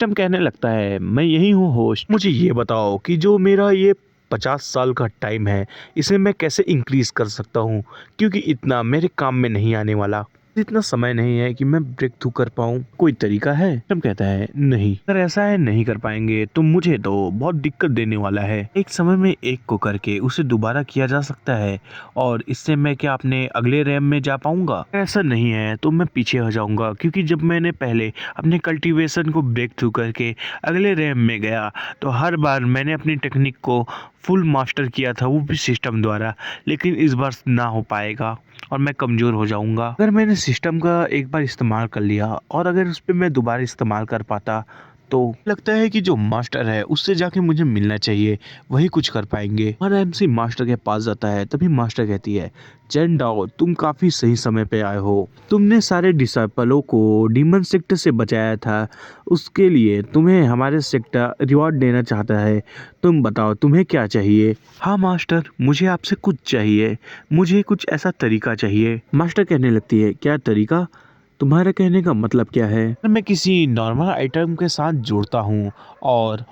System कहने लगता है, मैं यही हूँ होस्ट। मुझे ये बताओ कि जो मेरा ये 50 साल का टाइम है, इसे मैं कैसे इंक्रीज कर सकता हूँ, क्योंकि इतना मेरे काम में नहीं आने वाला। इतना समय नहीं है कि मैं ब्रेक थ्रू कर पाऊँ। कोई तरीका है? सिस्टम कहता है, नहीं, अगर ऐसा है नहीं कर पाएंगे तो मुझे तो बहुत दिक्कत देने वाला है। एक समय में एक को करके उसे दोबारा किया जा सकता है, और इससे मैं क्या अपने अगले रैम में जा पाऊंगा? ऐसा नहीं है तो मैं पीछे हो जाऊंगा, क्योंकि जब मैंने पहले अपने कल्टीवेशन को ब्रेक थ्रू करके अगले रैम में गया तो हर बार मैंने अपनी टेक्निक को फुल मास्टर किया था, वो भी सिस्टम द्वारा। लेकिन इस बार ना हो पाएगा और मैं कमज़ोर हो जाऊंगा। अगर मैंने सिस्टम का एक बार इस्तेमाल कर लिया और अगर उस पर मैं दोबारा इस्तेमाल कर पाता, तो लगता है कि जो मास्टर है उससे जाके मुझे मिलना चाहिए, वही कुछ कर पाएंगे। हमारा एमसी मास्टर के पास जाता है, तभी मास्टर कहती है, चैन डाओ, तुम काफी सही समय पे आए हो। तुमने सारे डिसाइपलों को डीमन सेक्टर से बचाया था, उसके लिए तुम्हें हमारे सेक्टर रिवॉर्ड देना चाहता है। तुम बताओ तुम्हें क्या चाहिए? हाँ मास्टर, मुझे आपसे कुछ चाहिए, मुझे कुछ ऐसा तरीका चाहिए। मास्टर कहने लगती है, क्या तरीका? तुम्हारे कहने का मतलब क्या है? मैं किसी नॉर्मल आइटम के साथ जुड़ता हूँ और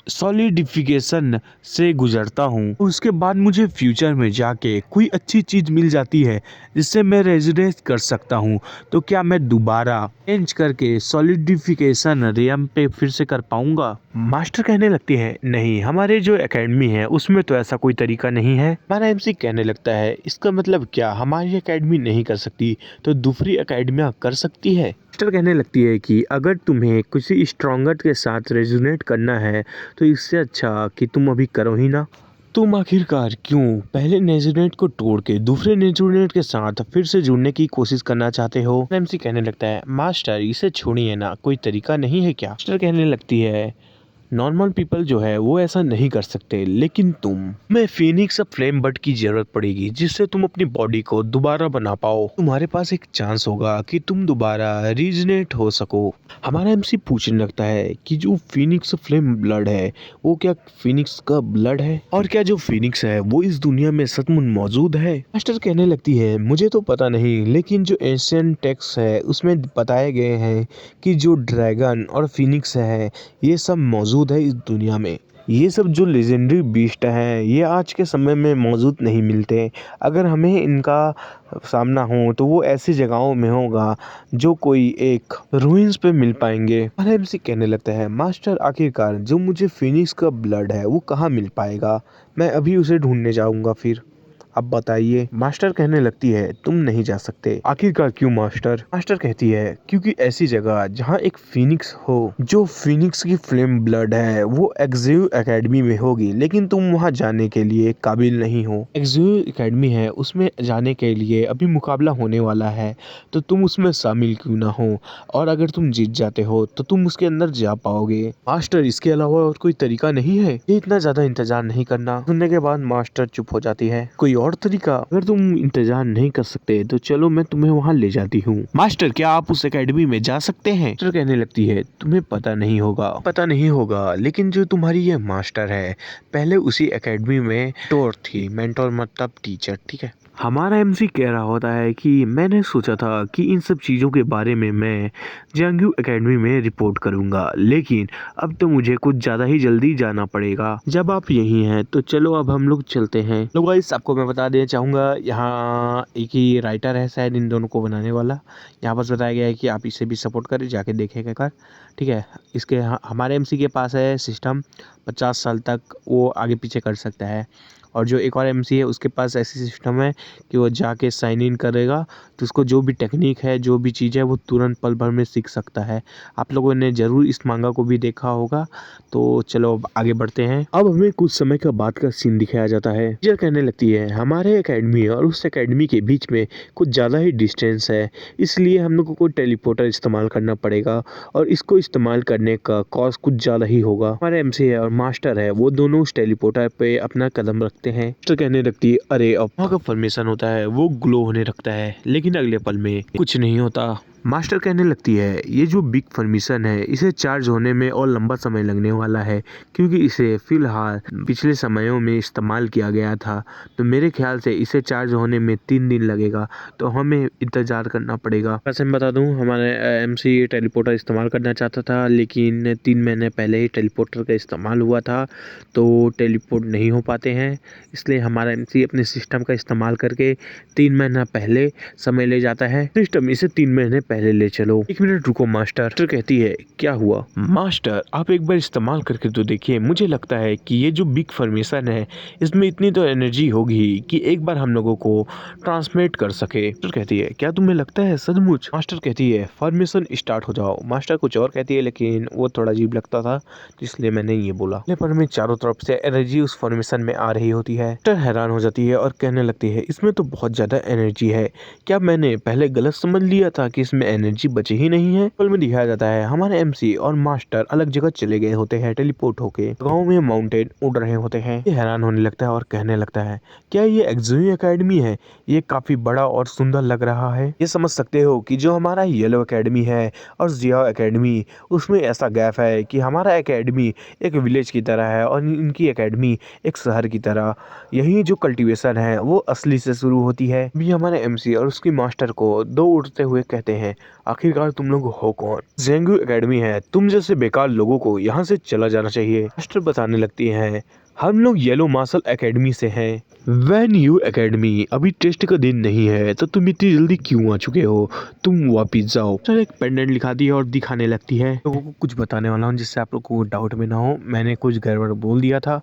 सॉलिडिफिकेशन से गुजरता हूँ, उसके बाद मुझे फ्यूचर में जाके कोई अच्छी चीज मिल जाती है जिससे मैं रेजिडेंस कर सकता हूँ, तो क्या मैं दोबारा चेंज करके सॉलिडिफिकेशन रियम पे फिर से कर पाऊंगा? मास्टर कहने लगती है, नहीं, हमारे जो एकेडमी है उसमें तो ऐसा कोई तरीका नहीं है। हमारा एमसी कहने लगता है, इसका मतलब क्या हमारी एकेडमी नहीं कर सकती तो दूसरी एकेडमियां कर सकती है? मास्टर कहने लगती है कि अगर तुम्हें किसी स्ट्रॉन्गर के साथ रेजोनेट करना है तो इससे अच्छा कि तुम अभी करो ही ना। तुम आखिरकार क्यों पहले नेजुनेट को तोड़ के दूसरे नेजुनेट के साथ फिर से जुड़ने की कोशिश करना चाहते हो? एमसी कहने लगता है, मास्टर इसे छोड़िए ना, कोई तरीका नहीं है क्या? मास्टर कहने लगती है, नॉर्मल पीपल जो है वो ऐसा नहीं कर सकते, लेकिन मैं फीनिक्स फ्लेम बर्ड की जरूरत पड़ेगी जिससे तुम अपनी बॉडी को दोबारा बना पाओ। तुम्हारे पास एक चांस होगा कि तुम दोबारा रीजनेट हो सको। हमारा एमसी पूछने लगता है कि जो फीनिक्स फ्लेम ब्लड है वो क्या फीनिक्स का ब्लड है, और क्या जो फीनिक्स है वो इस दुनिया में सचमुच मौजूद है? मास्टर कहने लगती है, मुझे तो पता नहीं, लेकिन जो एशियन टेक्स्ट है उसमें बताए गए हैं कि जो ड्रैगन और फीनिक्स है ये सब मौजूद है इस दुनिया में। ये सब जो लेजेंडरी बीस्ट हैं ये आज के समय में मौजूद नहीं मिलते। अगर हमें इनका सामना हो तो वो ऐसी जगहों में होगा जो कोई एक रूइंस पे मिल पाएंगे। और एमसी कहने लगता है, मास्टर आखिरकार जो मुझे फिनिक्स का ब्लड है वो कहाँ मिल पाएगा? मैं अभी उसे ढूंढने जाऊंगा फिर। अब बताइए। मास्टर कहने लगती है, तुम नहीं जा सकते। आखिरकार क्यों मास्टर? मास्टर कहती है, क्योंकि ऐसी जगह जहाँ एक फीनिक्स हो, जो फीनिक्स की फ्लेम ब्लड है, वो एक्जियो एकेडमी में होगी, लेकिन तुम वहाँ जाने के लिए काबिल नहीं हो। एक्जियो एकेडमी है, उसमें जाने के लिए अभी मुकाबला होने वाला है, तो तुम उसमें शामिल क्यों ना हो? और अगर तुम जीत जाते हो तो तुम उसके अंदर जा पाओगे। मास्टर इसके अलावा और कोई तरीका नहीं है? ये इतना ज्यादा इंतजार नहीं करना। सुनने के बाद मास्टर चुप हो जाती है। कोई और तरीका? अगर तुम इंतजार नहीं कर सकते तो चलो मैं तुम्हें वहाँ ले जाती हूँ। मास्टर क्या आप उस एकेडमी में जा सकते हैं? मास्टर कहने लगती है, तुम्हें पता नहीं होगा, लेकिन जो तुम्हारी ये मास्टर है पहले उसी एकेडमी में मेंटोर थी। मेंटोर मतलब टीचर, ठीक है। हमारा एमसी कह रहा होता है कि मैंने सोचा था कि इन सब चीज़ों के बारे में मैं जांग्यू एकेडमी में रिपोर्ट करूंगा, लेकिन अब तो मुझे कुछ ज़्यादा ही जल्दी जाना पड़ेगा। जब आप यहीं हैं तो चलो अब हम लोग चलते हैं। लोग गाइस, आपको मैं बता देना चाहूँगा, यहाँ एक ही राइटर है शायद इन दोनों को बनाने वाला। यहाँ पर बताया गया है कि आप इसे भी सपोर्ट करें, जाके देखेगा कर, ठीक है। इसके हमारे एमसी के पास है सिस्टम, 50 साल तक वो आगे पीछे कर सकता है। और जो एक और एमसी है उसके पास ऐसी सिस्टम है कि वो जाके साइन इन करेगा तो उसको जो भी टेक्निक है, जो भी चीज़ है, वो तुरंत पल भर में सीख सकता है। आप लोगों ने ज़रूर इस मांगा को भी देखा होगा। तो चलो अब आगे बढ़ते हैं। अब हमें कुछ समय का बाद का सीन दिखाया जाता है। टीचर कहने लगती है, हमारे एकेडमी और उस एकेडमी के बीच में कुछ ज़्यादा ही डिस्टेंस है, इसलिए हम लोगों को टेलीपोर्टर इस्तेमाल करना पड़ेगा, और इसको इस्तेमाल करने का कॉस्ट कुछ ज़्यादा ही होगा। हमारे एमसी है और मास्टर है वो दोनों उस टेलीपोर्टर पे अपना कदम रखते हैं। तो कहने लगती है, अरे अब वहाँ का फॉर्मेशन होता है वो ग्लो होने लगता है, लेकिन अगले पल में कुछ नहीं होता। मास्टर कहने लगती है ये जो बिग फॉर्मेशन है इसे चार्ज होने में और लंबा समय लगने वाला है, क्योंकि इसे फिलहाल पिछले समयों में इस्तेमाल किया गया था। तो मेरे ख्याल से इसे चार्ज होने में 3 दिन लगेगा, तो हमें इंतज़ार करना पड़ेगा। वैसे मैं बता दूं, हमारे एमसी टेलीपोर्टर इस्तेमाल करना चाहता था, लेकिन 3 महीने पहले ही टेलीपोर्टर का इस्तेमाल हुआ था, तो टेलीपोर्ट नहीं हो पाते हैं। इसलिए हमारा एमसी अपने सिस्टम का इस्तेमाल करके 3 महीना पहले समय ले जाता है। सिस्टम इसे 3 महीने पहले ले चलो। 1 मिनट रुको मास्टर कहती है क्या हुआ? मास्टर आप एक बार इस्तेमाल करके तो देखिए, मुझे लगता है कि ये जो बिग फॉर्मेशन है इसमें इतनी तो एनर्जी होगी कि एक बार हम लोगों को ट्रांसमिट कर सके। मास्टर कहती है क्या तुम्हें लगता है सचमुच? मास्टर कहती है फॉर्मेशन स्टार्ट हो जाओ। मास्टर कुछ और कहती है, लेकिन वो थोड़ा अजीब लगता था, इसलिए मैंने ये बोला। पर में चारों तरफ से एनर्जी उस फॉर्मेशन में आ रही होती है। मास्टर हैरान हो जाती है और कहने लगती है इसमें तो बहुत ज्यादा एनर्जी है। क्या मैंने पहले गलत समझ लिया था कि इसमें एनर्जी बची ही नहीं है? फिल्म में दिखाया जाता है हमारे एमसी और मास्टर अलग जगह चले गए होते हैं टेलीपोर्ट होके। गाँव में माउंटेन उड़ रहे होते हैं। ये हैरान होने लगता है और कहने लगता है क्या ये एक्सोई एकेडमी है? ये काफी बड़ा और सुंदर लग रहा है। ये समझ सकते हो कि जो हमारा येलो एकेडमी है और जिया एकेडमी, उसमें ऐसा गैप है कि हमारा एकेडमी एक विलेज की तरह है और इनकी एकेडमी एक शहर की तरह। यही जो कल्टीवेशन है वो असली से शुरू होती है। भी हमारे एमसी और उसकी मास्टर को दो उड़ते हुए कहते हैं आखिरकार तुम लोग हो कौन? जेंगू एकेडमी है, तुम जैसे बेकार लोगों को यहाँ से चला जाना चाहिए। मास्टर बताने लगती है हम लोग येलो मार्शल एकेडमी से हैं। वैन यू एकेडमी, अभी टेस्ट का दिन नहीं है तो तुम इतनी जल्दी क्यों आ चुके हो? तुम वापिस जाओ। सर एक पेंडेंट दिखाती है और दिखाने लगती है। लोगों को कुछ बताने वाला हूँ जिससे आप लोग को डाउट में ना हो। मैंने कुछ गड़बड़ बोल दिया था,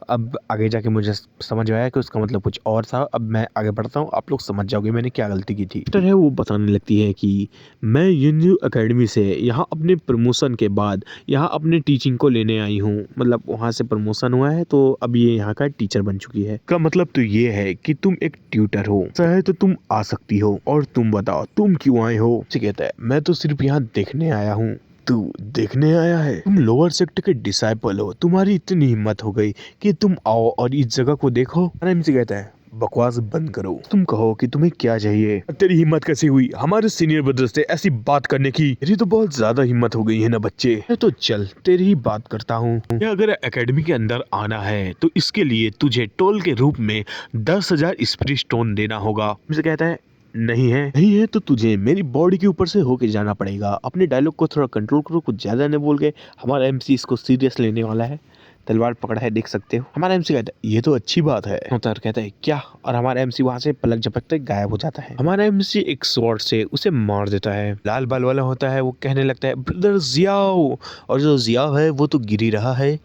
अब आगे जाके मुझे समझ आया कि उसका मतलब कुछ और था। अब मैं आगे बढ़ता हूँ, आप लोग समझ जाओगे मैंने क्या गलती की थी। है वो बताने लगती है कि मैं यूनियू एकेडमी से यहाँ अपने प्रमोशन के बाद यहाँ अपने टीचिंग को लेने आई हूँ। मतलब वहाँ से प्रमोशन हुआ है तो अब ये यहाँ का टीचर बन चुकी है। का मतलब तो ये है कि तुम एक ट्यूटर हो, चाहे तो तुम आ सकती हो। और तुम बताओ तुम क्यों आए हो? कहता है मैं तो सिर्फ यहाँ देखने आया हूँ। तू देखने आया है? तुम लोअर सेक्टर के डिसाइपल हो, तुम्हारी इतनी हिम्मत हो गई कि तुम आओ और इस जगह को देखो? एमसी कहता है बकवास बंद करो, तुम कहो कि तुम्हें क्या चाहिए। तेरी हिम्मत कैसी हुई हमारे सीनियर ब्रदर से ऐसी बात करने की? मेरी तो बहुत ज्यादा हिम्मत हो गई है ना बच्चे। तो चल तेरी ही बात करता हूँ। अगर एकेडमी के अंदर आना है तो इसके लिए तुझे टोल के रूप में 10,000 स्पिरिट स्टोन देना होगा। मुझे कहता है नहीं है तो तुझे मेरी बॉडी के ऊपर से होके जाना पड़ेगा। अपने डायलॉग को थोड़ा कंट्रोल करो, कुछ ज्यादा नहीं बोल गए। हमारा एमसी इसको सीरियस लेने वाला है। तलवार पकड़ा है, देख सकते हो। हमारा एमसी कहता है ये तो अच्छी बात है। उतर कहता है क्या? और हमारा एमसी वहां से पलक झपकते गायब हो जाता है। हमारा एमसी एक स्वॉर्ड से उसे मार देता है। लाल बाल वाला होता है, वो कहने लगता है ब्रदर जियाओ, और जो जिया है वो तो गिर ही रहा है।